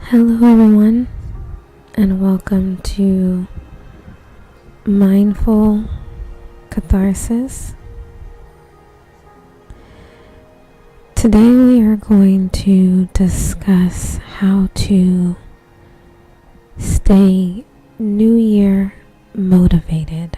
Hello everyone, and welcome to Mindful Katharsis. Today we are going to discuss how to stay New Year motivated.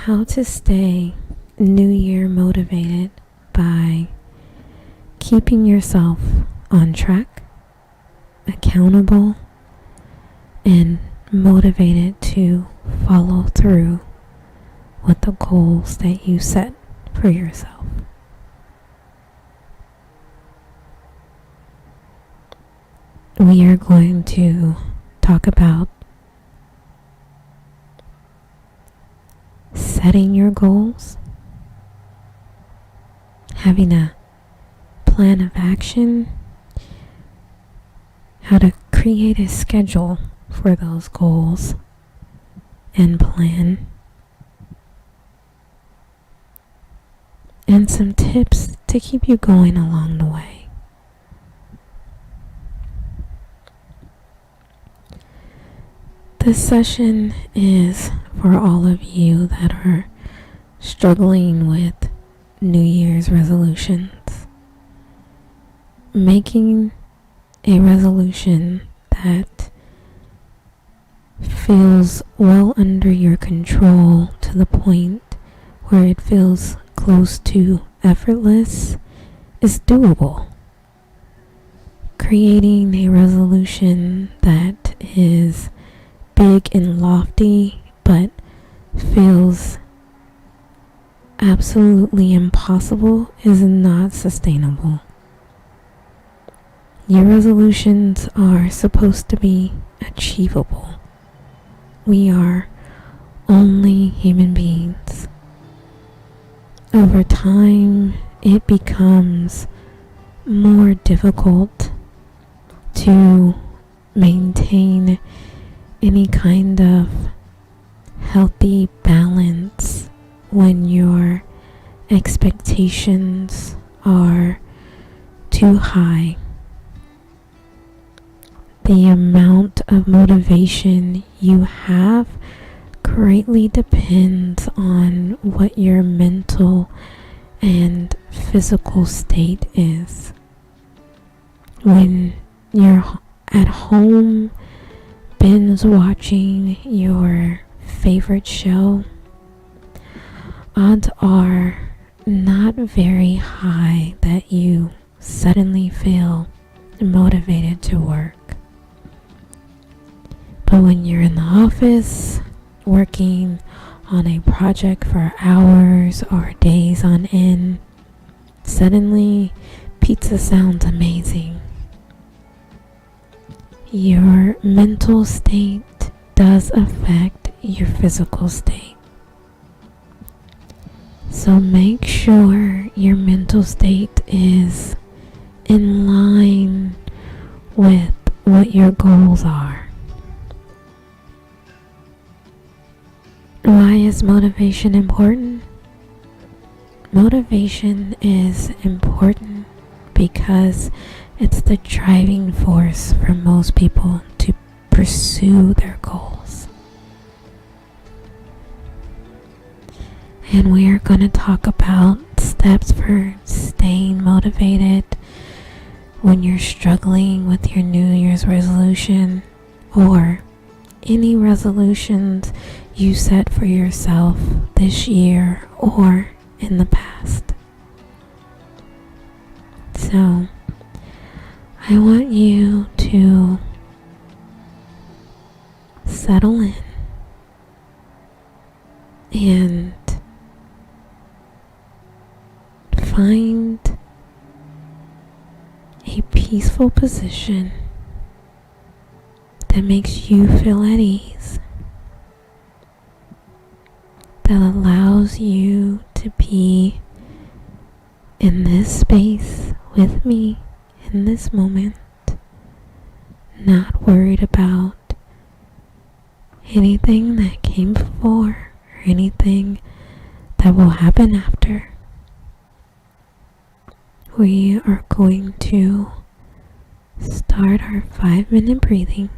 How to stay New Year motivated by keeping yourself on track, accountable, and motivated to follow through with the goals that you set for yourself. We are going to talk about setting your goals, having a plan of action, how to create a schedule for those goals and plan, and some tips to keep you going along the way. This session is for all of you that are struggling with New Year's resolutions. Making a resolution that feels well under your control to the point where it feels close to effortless is doable. Creating a resolution that is big and lofty but feels absolutely impossible is not sustainable. Your resolutions are supposed to be achievable. We are only human beings. Over time, it becomes more difficult to maintain any kind of healthy balance when your expectations are too high. The amount of motivation you have greatly depends on what your mental and physical state is. When you're at home binge watching your favorite show, odds are not very high that you suddenly feel motivated to work. But when you're in the office, working on a project for hours or days on end, suddenly pizza sounds amazing. Your mental state does affect your physical state. So make sure your mental state is in line with what your goals are. Why is motivation important? Motivation is important because it's the driving force for most people to pursue their goals. And we are going to talk about steps for staying motivated when you're struggling with your New Year's resolution or any resolutions you set for yourself this year or in the past. So, I want you to settle in and find a peaceful position that makes you feel at ease, that allows you to be in this space with me in this moment, not worried about anything that came before or anything that will happen after. We are going to start our 5-minute breathing.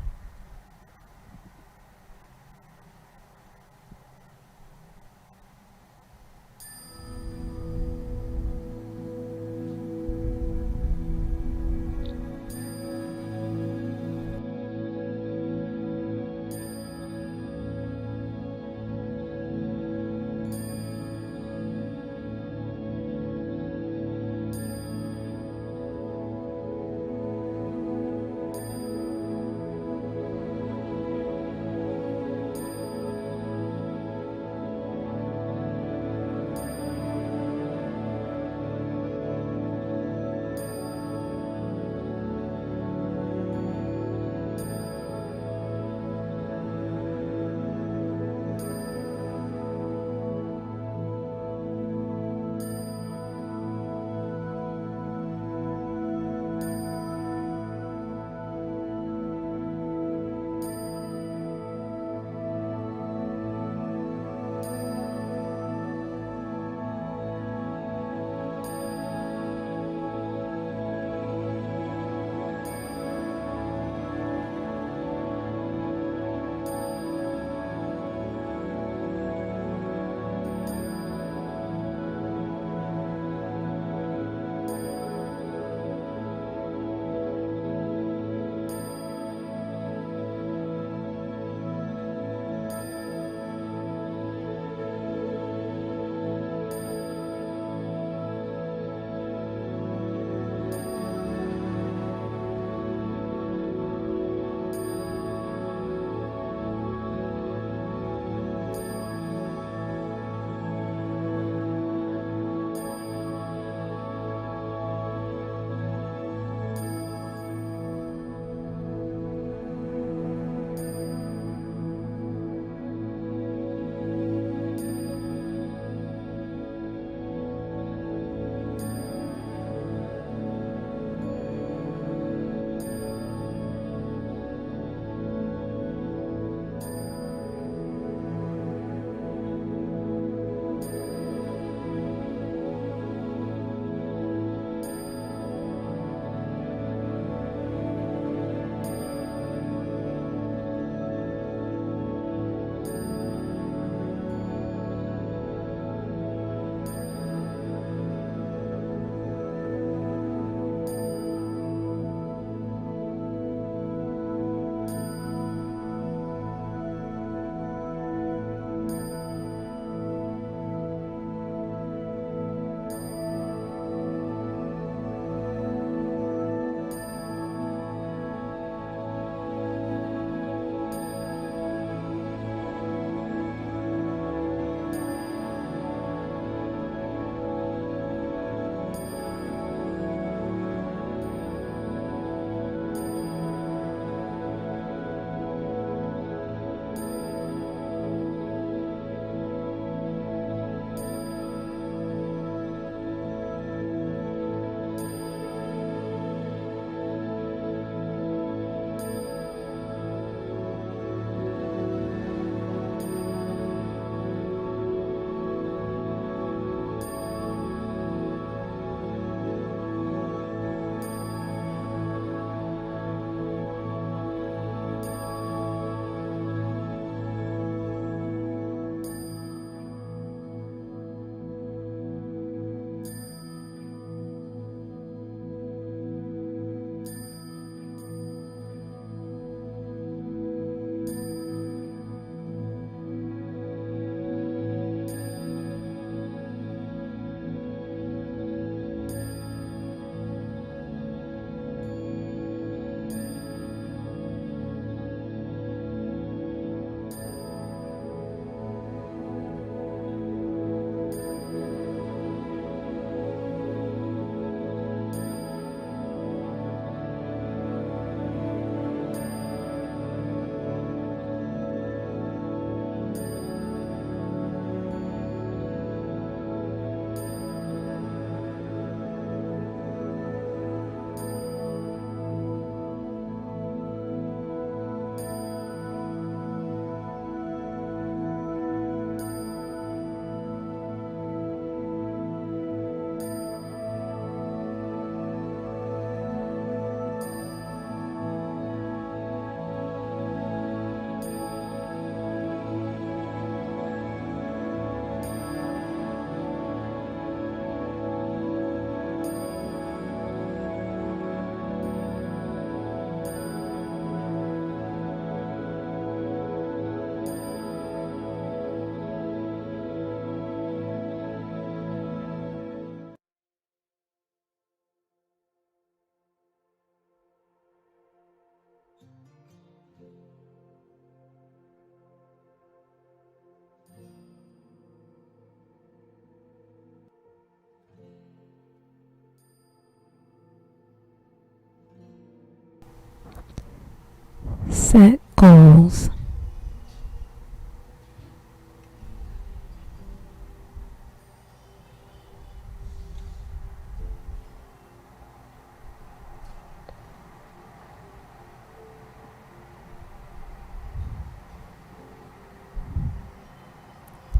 Set goals.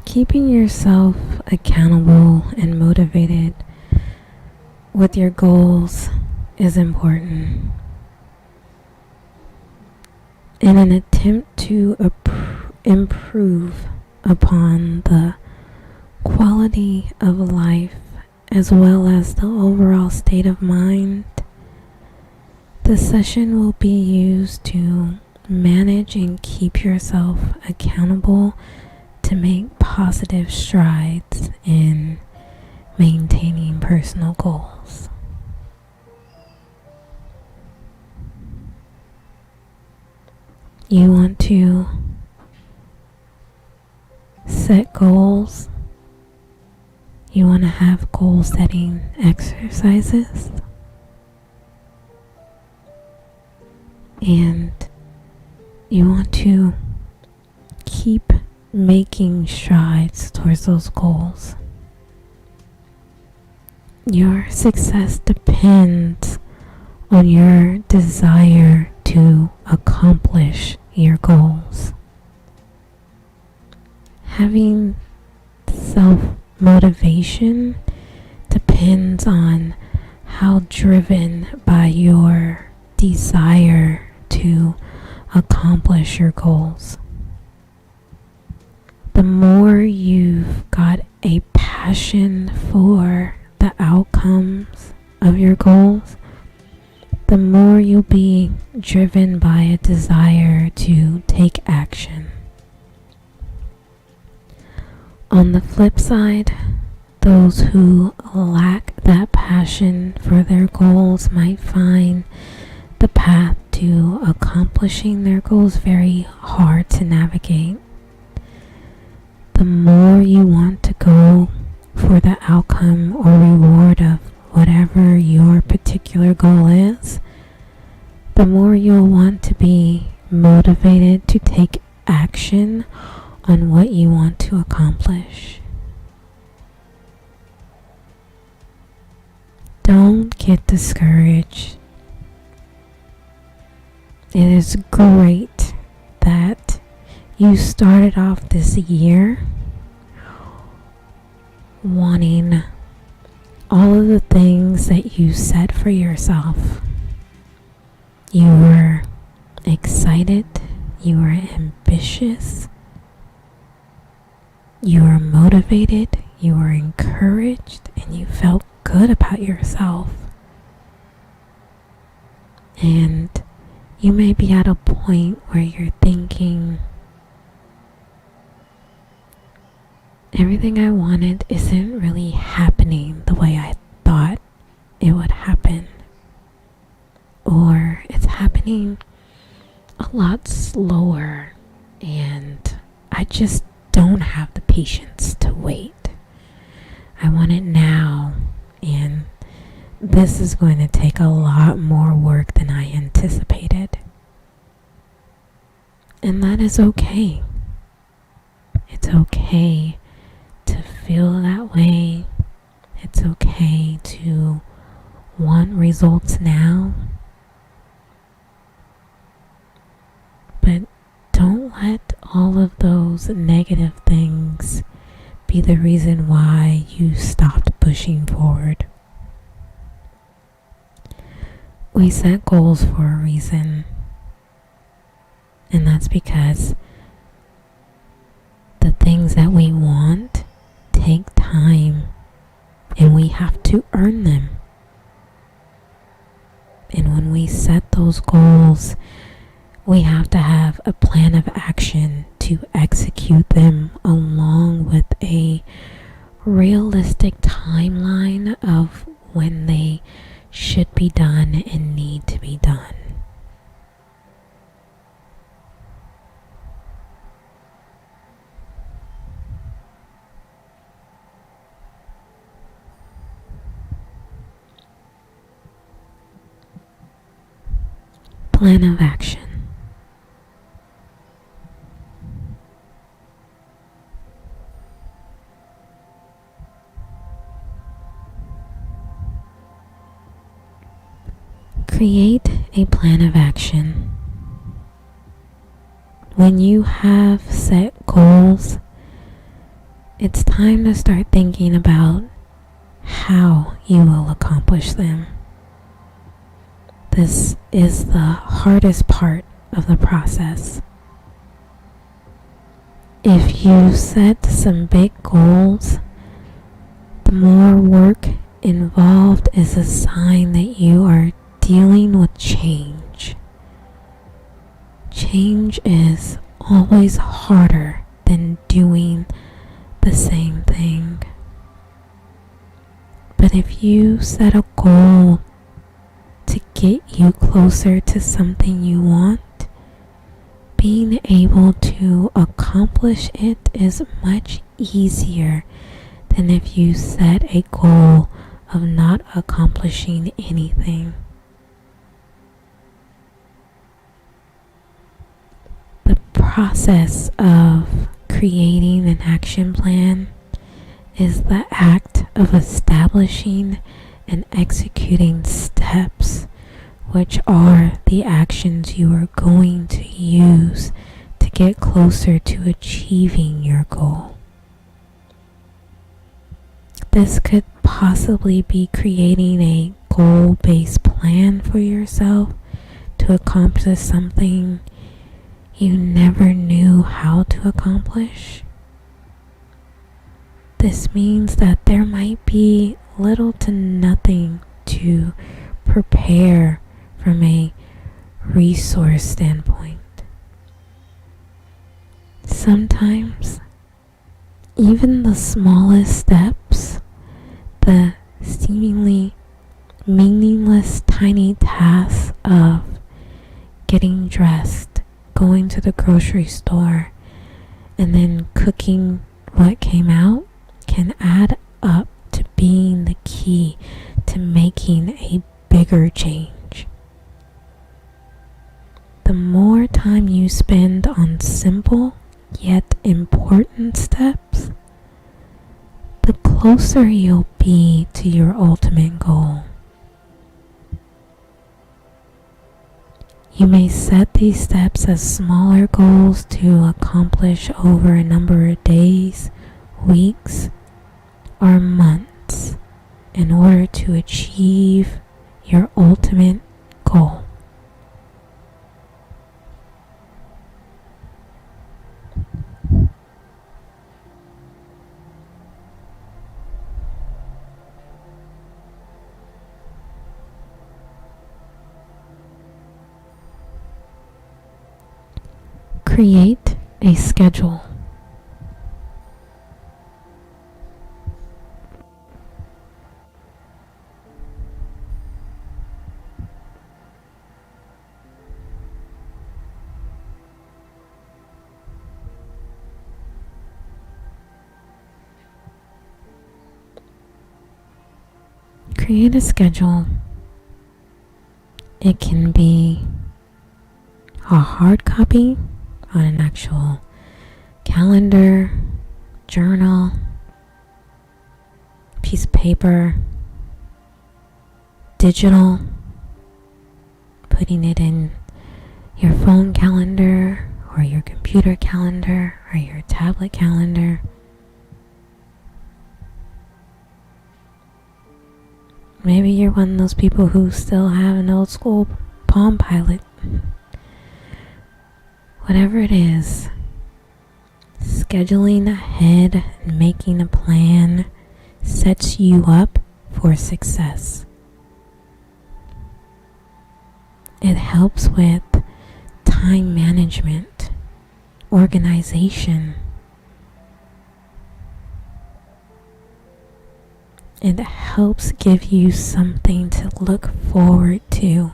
Keeping yourself accountable and motivated with your goals is important. In an attempt to improve upon the quality of life as well as the overall state of mind, the session will be used to manage and keep yourself accountable to make positive strides in maintaining personal goals. You want to set goals. You want to have goal setting exercises. And you want to keep making strides towards those goals. Your success depends on your desire to accomplish your goals. Having self-motivation depends on how driven by your desire to accomplish your goals. The more you've got a passion for the outcomes of your goals, the more you'll be driven by a desire to take action. On the flip side, those who lack that passion for their goals might find the path to accomplishing their goals very hard to navigate. The more you want to go for the outcome or reward of whatever your particular goal is, the more you'll want to be motivated to take action on what you want to accomplish. Don't get discouraged. It is great that you started off this year wanting all of the things that you set for yourself. You were excited, you were ambitious, you were motivated, you were encouraged, and you felt good about yourself. And you may be at a point where you're thinking, everything I wanted isn't really happening the way I thought it would happen. Or it's happening a lot slower and I just don't have the patience to wait. I want it now, and this is going to take a lot more work than I anticipated. And that is okay. It's okay to feel that way. It's okay to want results now. But don't let all of those negative things be the reason why you stopped pushing forward. We set goals for a reason, and that's because the things that we want take time, and we have to earn them. And when we set those goals, we have to have a plan of action to execute them along with a realistic timeline of when they should be done and need to be done. plan of action. Create a plan of action. When you have set goals, it's time to start thinking about how you will accomplish them. This is the hardest part of the process. If you set some big goals, the more work involved is a sign that you are dealing with change. Change is always harder than doing the same thing. But if you set a goal to get you closer to something you want, being able to accomplish it is much easier than if you set a goal of not accomplishing anything. The process of creating an action plan is the act of establishing and executing steps, which are the actions you are going to use to get closer to achieving your goal. This could possibly be creating a goal-based plan for yourself to accomplish something you never knew how to accomplish. This means that there might be little to nothing to prepare from a resource standpoint. Sometimes, even the smallest steps, the seemingly meaningless tiny tasks of getting dressed, going to the grocery store, and then cooking what came out can add up to being the key to making a bigger change. The more time you spend on simple yet important steps, the closer you'll be to your ultimate goal. You may set these steps as smaller goals to accomplish over a number of days, weeks, or months in order to achieve your ultimate goal. Create a schedule. Create a schedule. It can be a hard copy on an actual calendar, journal, piece of paper, digital, putting it in your phone calendar or your computer calendar or your tablet calendar. Maybe you're one of those people who still have an old school Palm Pilot. Whatever it is, scheduling ahead and making a plan sets you up for success. It helps with time management, organization. It helps give you something to look forward to.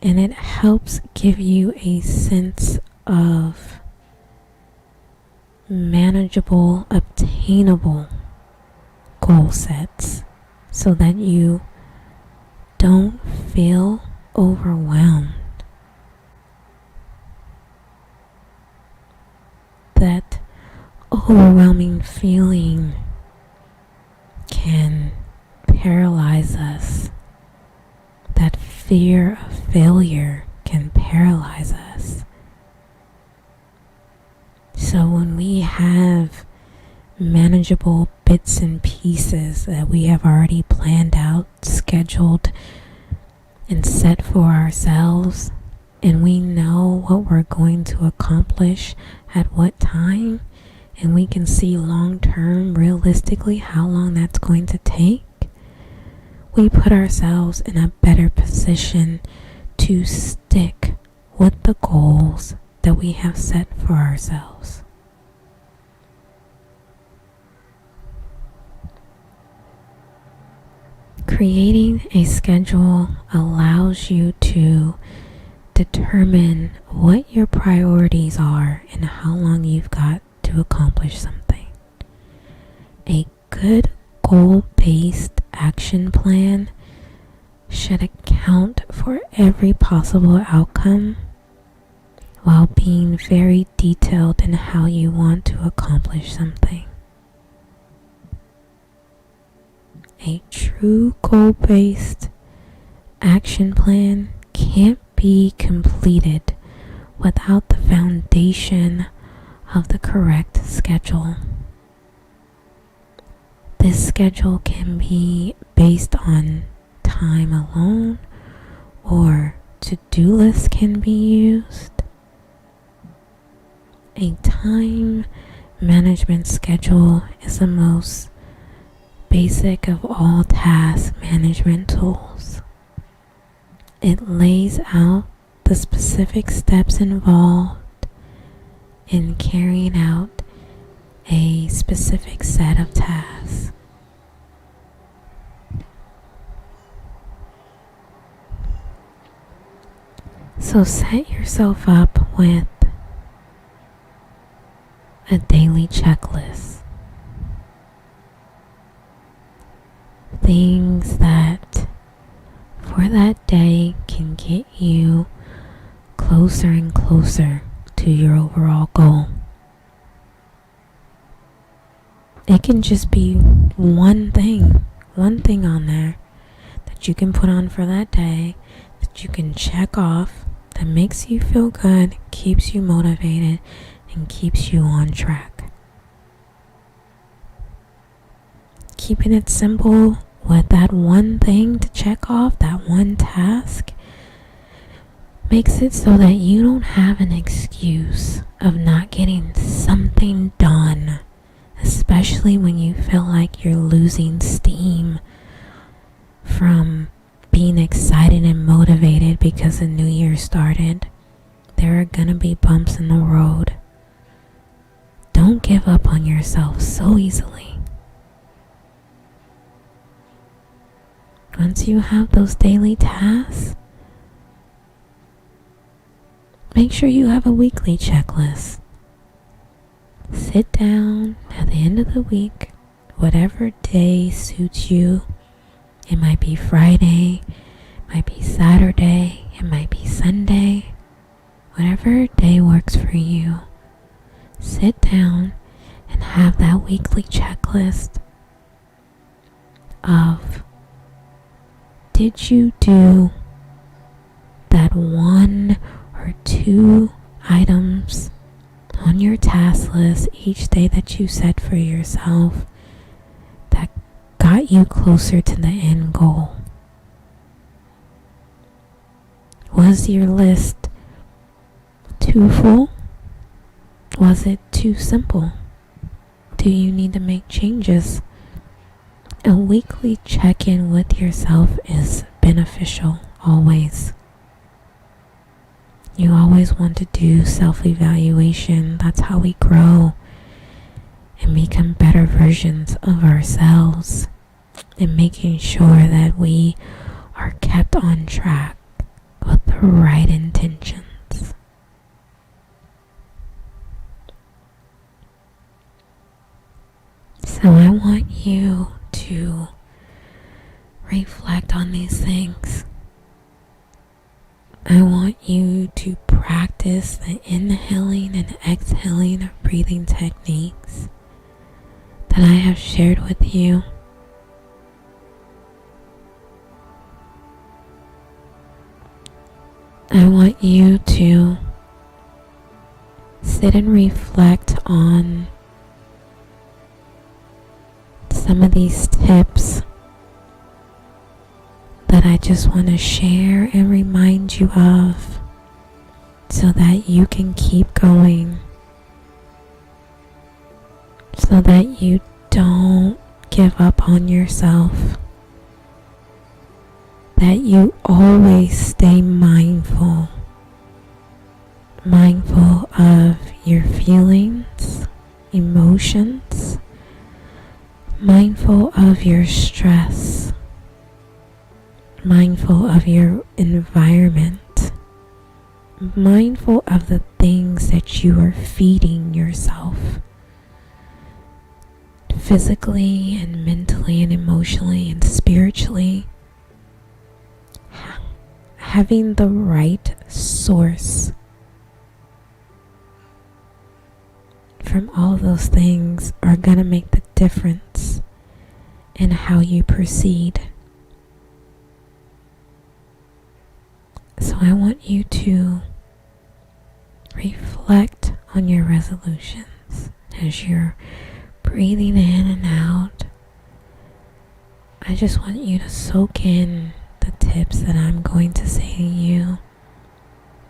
And it helps give you a sense of manageable, obtainable goal sets so that you don't feel overwhelmed, that overwhelming feeling can paralyze us. That fear of failure can paralyze us. So when we have manageable bits and pieces that we have already planned out, scheduled, and set for ourselves, and we know what we're going to accomplish at what time, and we can see long term realistically how long that's going to take, we put ourselves in a better position to stick with the goals that we have set for ourselves. Creating a schedule allows you to determine what your priorities are and how long you've got to accomplish something. A good goal-based action plan should account for every possible outcome while being very detailed in how you want to accomplish something. A true goal-based action plan can't be completed without the foundation of the correct schedule. This schedule can be based on time alone, or to-do lists can be used. A time management schedule is the most basic of all task management tools. It lays out the specific steps involved in carrying out a specific set of tasks. So set yourself up with a daily checklist. Things that for that day can get you closer and closer to your overall goal. It can just be one thing on there that you can put on for that day, that you can check off, that makes you feel good, keeps you motivated, and keeps you on track. Keeping it simple with that one thing to check off, that one task, makes it so that you don't have an excuse of not getting something done, especially when you feel like you're losing steam from being excited and motivated because the new year started. There are gonna be bumps in the road. Don't give up on yourself so easily. Once you have those daily tasks, make sure you have a weekly checklist. Sit down at the end of the week, whatever day suits you. It might be Friday, it might be Saturday, it might be Sunday. Whatever day works for you, sit down and have that weekly checklist of, did you do that one or two items on your task list each day that you set for yourself that got you closer to the end goal? Was your list too full? Was it too simple? Do you need to make changes? A weekly check-in with yourself is beneficial, always. You always want to do self-evaluation. That's how we grow and become better versions of ourselves, and making sure that we are kept on track with the right intentions. So I want you to reflect on these things. I want you to practice the inhaling and exhaling of breathing techniques that I have shared with you. I want you to sit and reflect on some of these tips that I just want to share and remind you of so that you can keep going, so that you don't give up on yourself, that you always stay mindful of your feelings, emotions, mindful of your stress, mindful of your environment, mindful of the things that you are feeding yourself physically and mentally and emotionally and spiritually. Having the right source from all of those things are going to make the difference in how you proceed. So I want you to reflect on your resolutions as you're breathing in and out. I just want you to soak in the tips that I'm going to say to you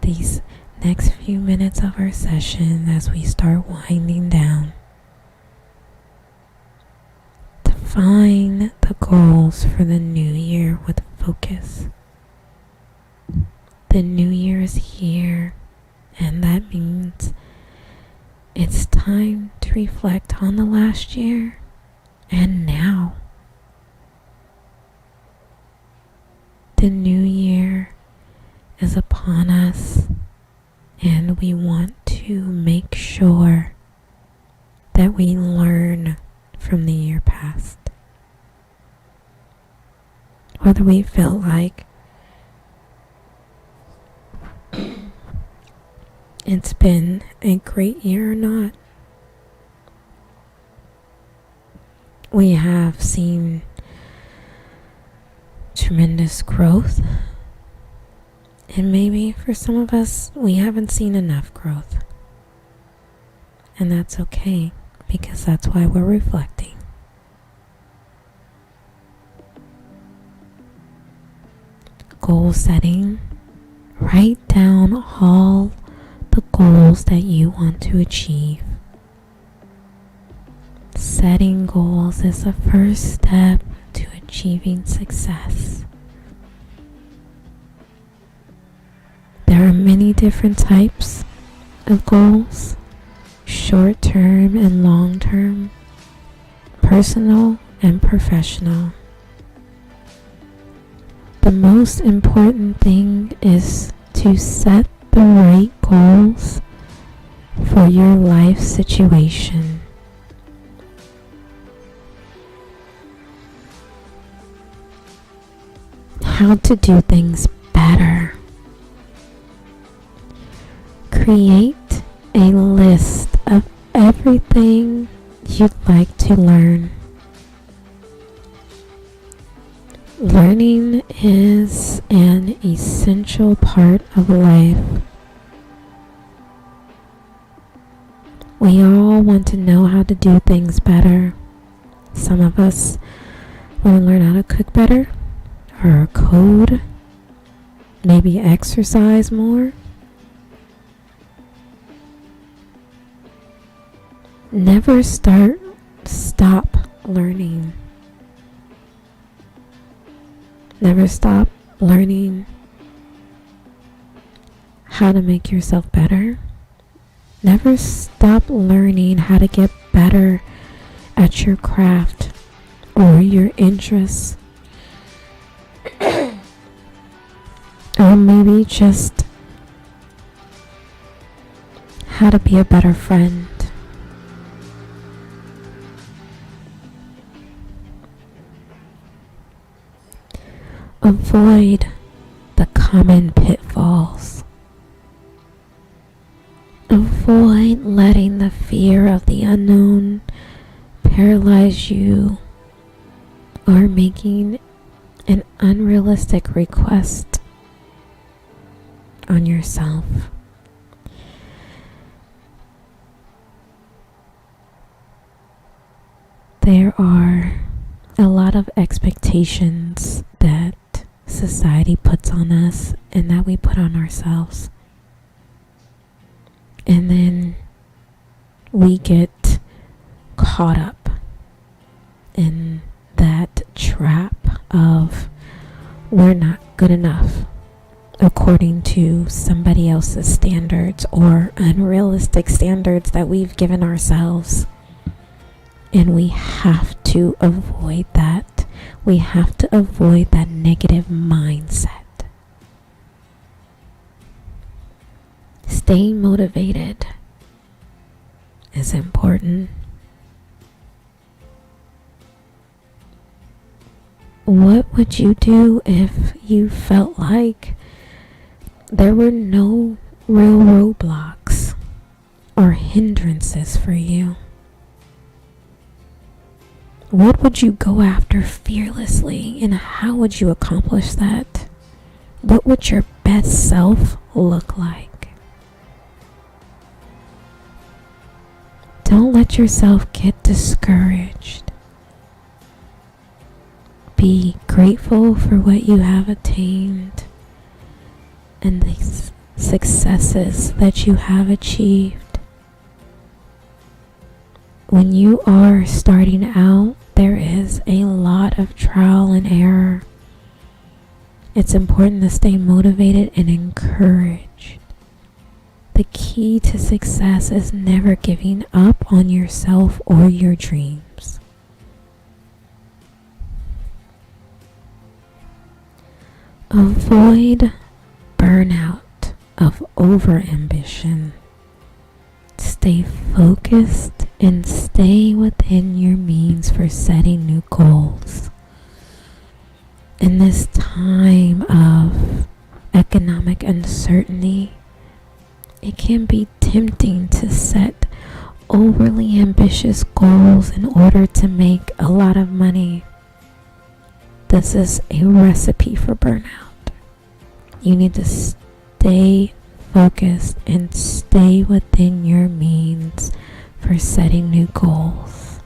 these next few minutes of our session as we start winding down. Define the goals for the new year with focus. The new year is here, and that means it's time to reflect on the last year and now. The new year is upon us, and we want to make sure that we learn from the year past. Whether we felt like it's been a great year or not, we have seen tremendous growth, and maybe for some of us we haven't seen enough growth, and that's okay, because that's why we're reflecting. Goal setting. Write down all the goals that you want to achieve. Setting goals is the first step to achieving success. There are many different types of goals: short-term and long-term, personal and professional. The most important thing is to set the right goals for your life situation. How to do things better. Create a list of everything you'd like to learn. Learning is an essential part of life. We all want to know how to do things better. Some of us want to learn how to cook better, or code, maybe exercise more. Never stop learning. Never stop learning how to make yourself better. Never stop learning how to get better at your craft or your interests. Or maybe just how to be a better friend. Avoid the common pitfalls letting the fear of the unknown paralyze you or making an unrealistic request on yourself. There are a lot of expectations that society puts on us and that we put on ourselves. And then we get caught up in that trap of we're not good enough according to somebody else's standards or unrealistic standards that we've given ourselves. And we have to avoid that. We have to avoid that negative mindset. Staying motivated is important. What would you do if you felt like there were no real roadblocks or hindrances for you? What would you go after fearlessly, and how would you accomplish that? What would your best self look like? Don't let yourself get discouraged. Be grateful for what you have attained and the successes that you have achieved. When you are starting out, there is a lot of trial and error. It's important to stay motivated and encouraged. The key to success is never giving up on yourself or your dreams. Avoid burnout of overambition. Stay focused and stay within your means for setting new goals. In this time of economic uncertainty, it can be tempting to set overly ambitious goals in order to make a lot of money. This is a recipe for burnout. You need to stay focused and stay within your means for setting new goals.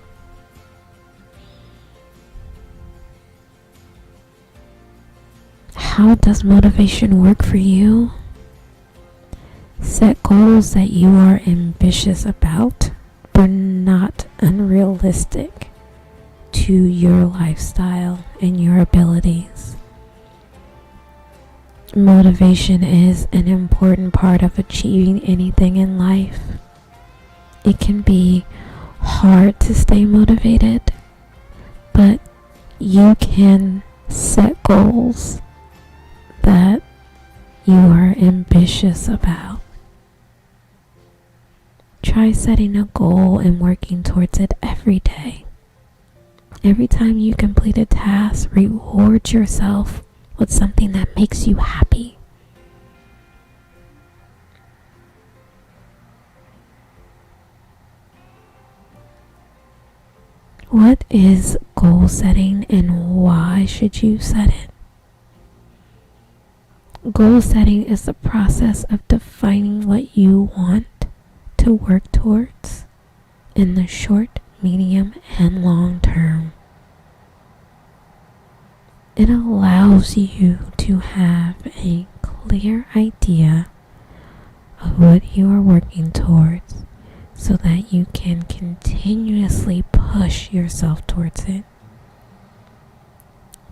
How does motivation work for you? Set goals that you are ambitious about, but not unrealistic to your lifestyle and your abilities. Motivation is an important part of achieving anything in life. It can be hard to stay motivated, but you can set goals that you are ambitious about. Try setting a goal and working towards it every day. Every time you complete a task, reward yourself with something that makes you happy. What is goal setting and why should you set it? Goal setting is the process of defining what you want to work towards in the short, medium, and long term. It allows you to have a clear idea of what you are working towards so that you can continuously push yourself towards it.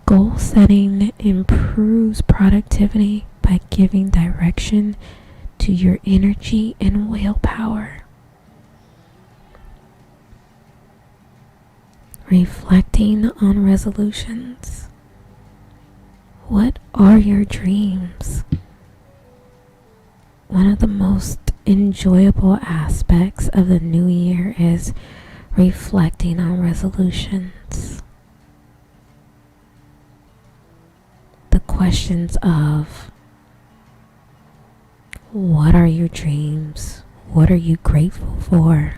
Goal setting improves productivity by giving direction to your energy and willpower. Reflecting on resolutions. What are your dreams? One of the most enjoyable aspects of the new year is reflecting on resolutions. The questions of what are your dreams? What are you grateful for?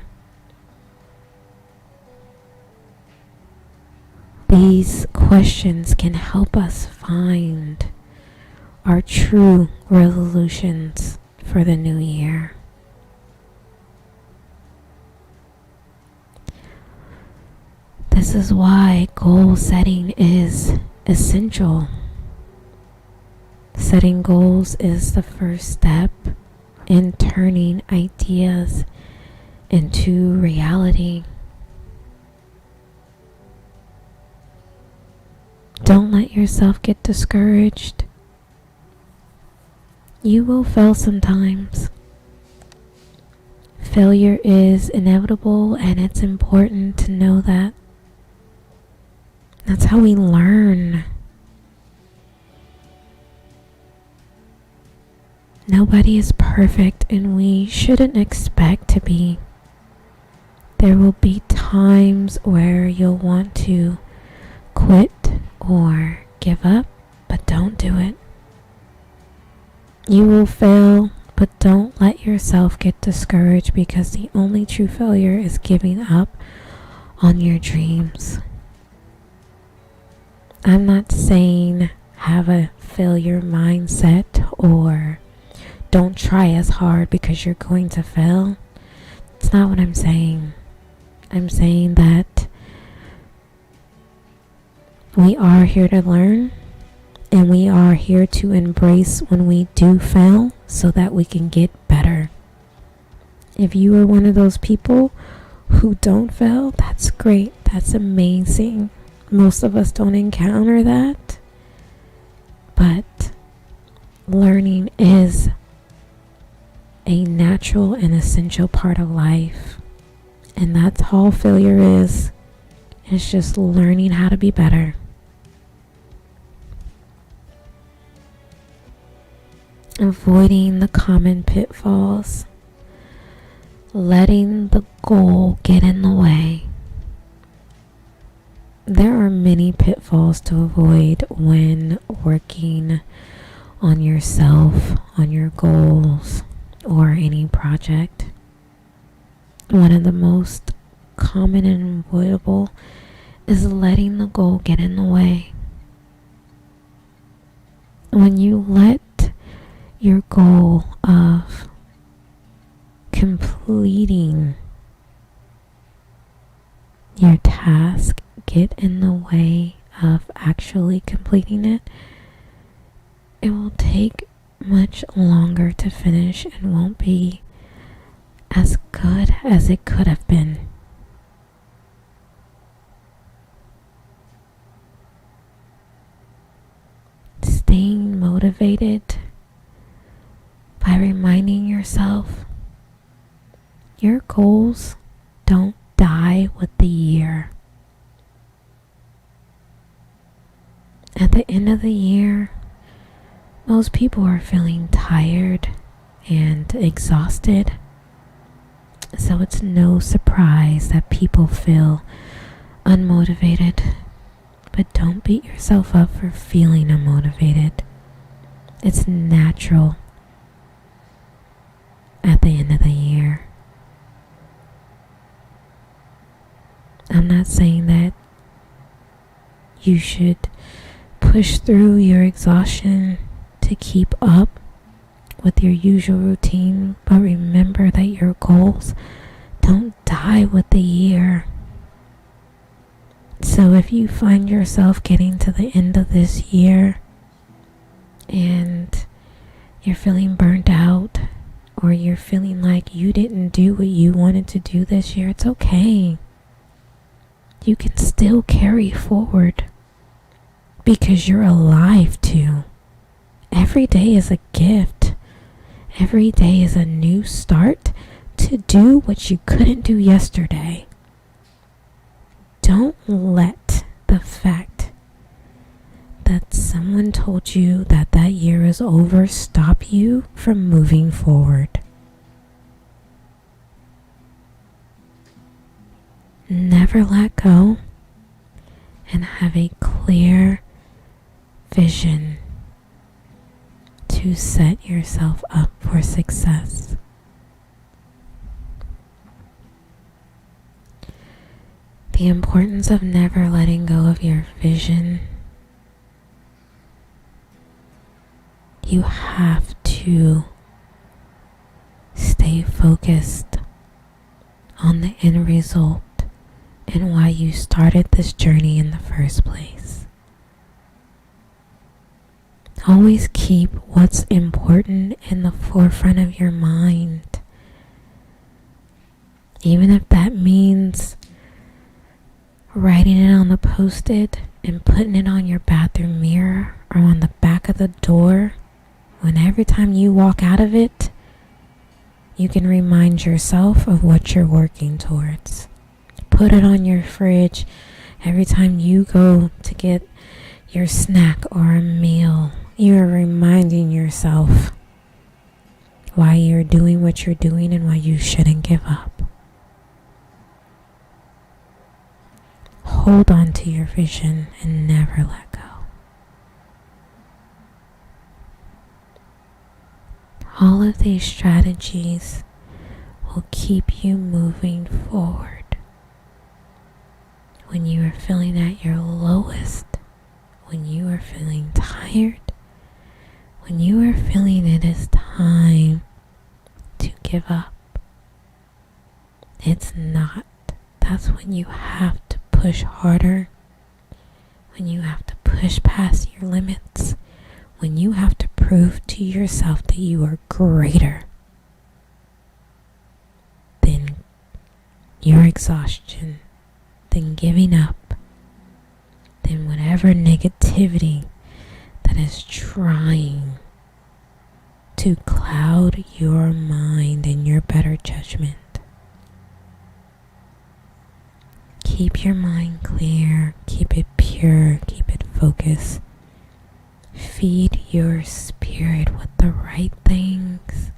These questions can help us find our true resolutions for the new year. This is why goal setting is essential. Setting goals is the first step in turning ideas into reality. Don't let yourself get discouraged. You will fail sometimes. Failure is inevitable, and it's important to know that. That's how we learn. Nobody is perfect, and we shouldn't expect to be. There will be times where you'll want to quit or give up, but don't do it. You will fail, but don't let yourself get discouraged, because the only true failure is giving up on your dreams. I'm not saying have a failure mindset or don't try as hard because you're going to fail. It's not what I'm saying. I'm saying that we are here to learn, and we are here to embrace when we do fail so that we can get better. If you are one of those people who don't fail, that's great. That's amazing. Most of us don't encounter that, but learning is a natural and essential part of life, and that's all failure is. It's just learning how to be better. Avoiding the common pitfalls, letting the goal get in the way. There are many pitfalls to avoid when working on yourself, on your goals, or any project. One of the most common and avoidable is letting the goal get in the way. When you let your goal of completing your task get in the way of actually completing it, it will take much longer to finish and won't be as good as it could have been. Staying motivated by reminding yourself your goals don't die with the year. At the end of the year, most people are feeling tired and exhausted, so it's no surprise that people feel unmotivated. But don't beat yourself up for feeling unmotivated. It's natural at the end of the year. I'm not saying that you should push through your exhaustion to keep up with your usual routine, but remember that your goals don't die with the year. So if you find yourself getting to the end of this year and you're feeling burnt out, or you're feeling like you didn't do what you wanted to do this year, it's okay. You can still carry forward because you're alive too. Every day is a gift. Every day is a new start to do what you couldn't do yesterday. Don't let the fact that someone told you that year is over stop you from moving forward. Never let go, and have a clear vision to set yourself up for success. The importance of never letting go of your vision. You have to stay focused on the end result and why you started this journey in the first place. Always keep what's important in the forefront of your mind. Even if that means writing it on the post-it and putting it on your bathroom mirror or on the back of the door, when every time you walk out of it, you can remind yourself of what you're working towards. Put it on your fridge every time you go to get your snack or a meal. You are reminding yourself why you're doing what you're doing and why you shouldn't give up. Hold on to your vision and never let go. All of these strategies will keep you moving forward. When you are feeling at your lowest, when you are feeling tired, when you are feeling it is time to give up, it's not. That's when you have to push harder, when you have to push past your limits, when you have to prove to yourself that you are greater than your exhaustion, than giving up, than whatever negativity that is trying to cloud your mind and your better judgment. Keep your mind clear, keep it pure, keep it focused. Feed your spirit with the right things.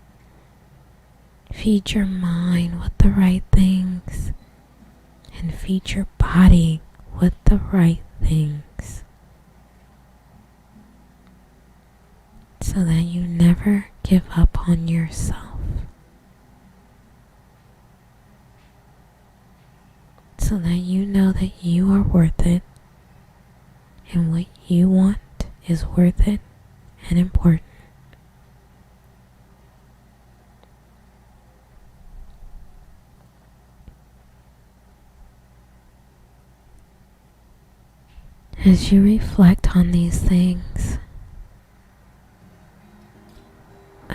Feed your mind with the right things. And feed your body with the right things. So that you never give up on yourself. So that you know that you are worth it and what you want is worth it and important. As you reflect on these things,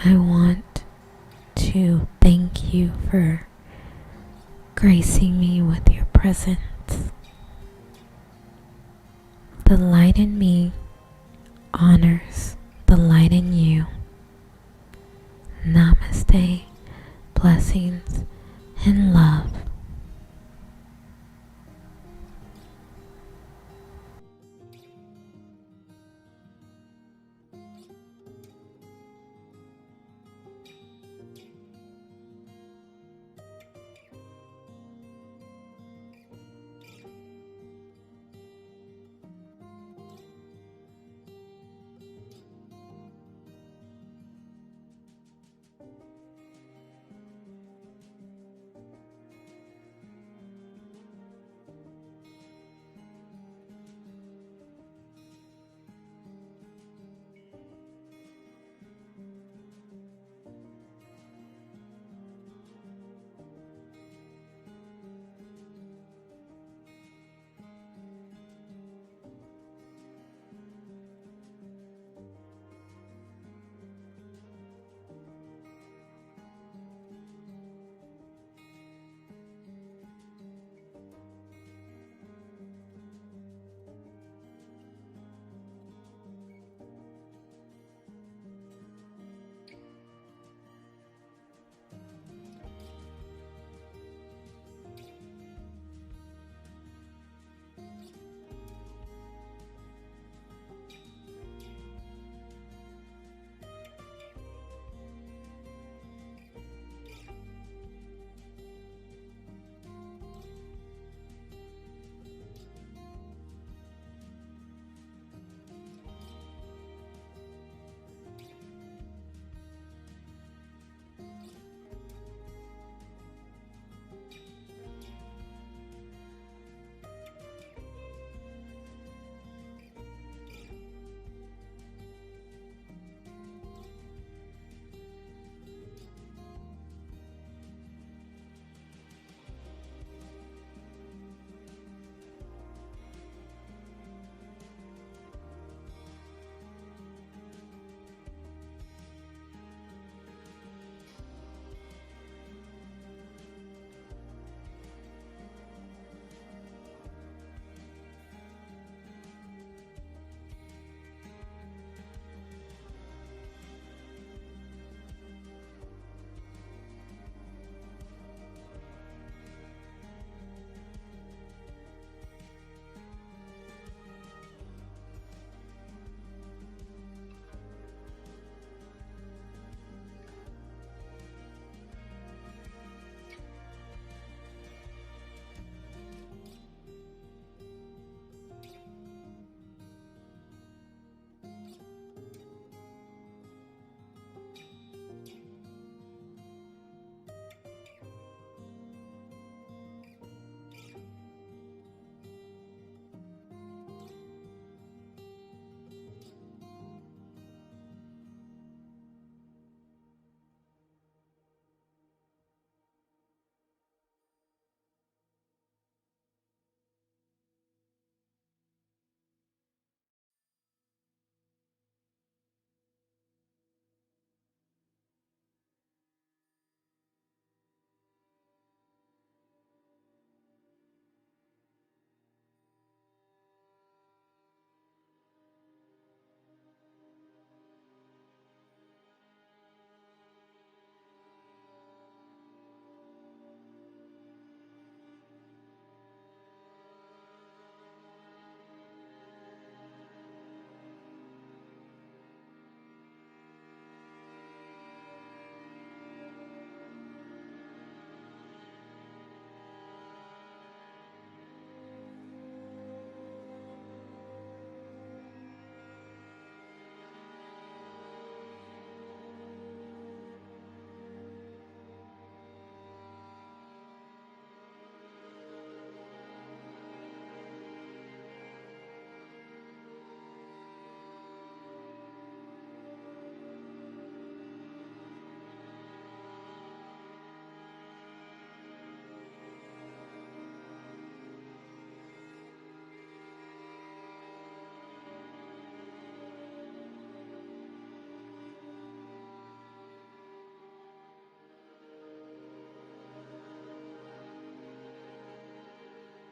I want to thank you for gracing me with your presence. The light in me honors the light in you. Namaste, blessings, and love.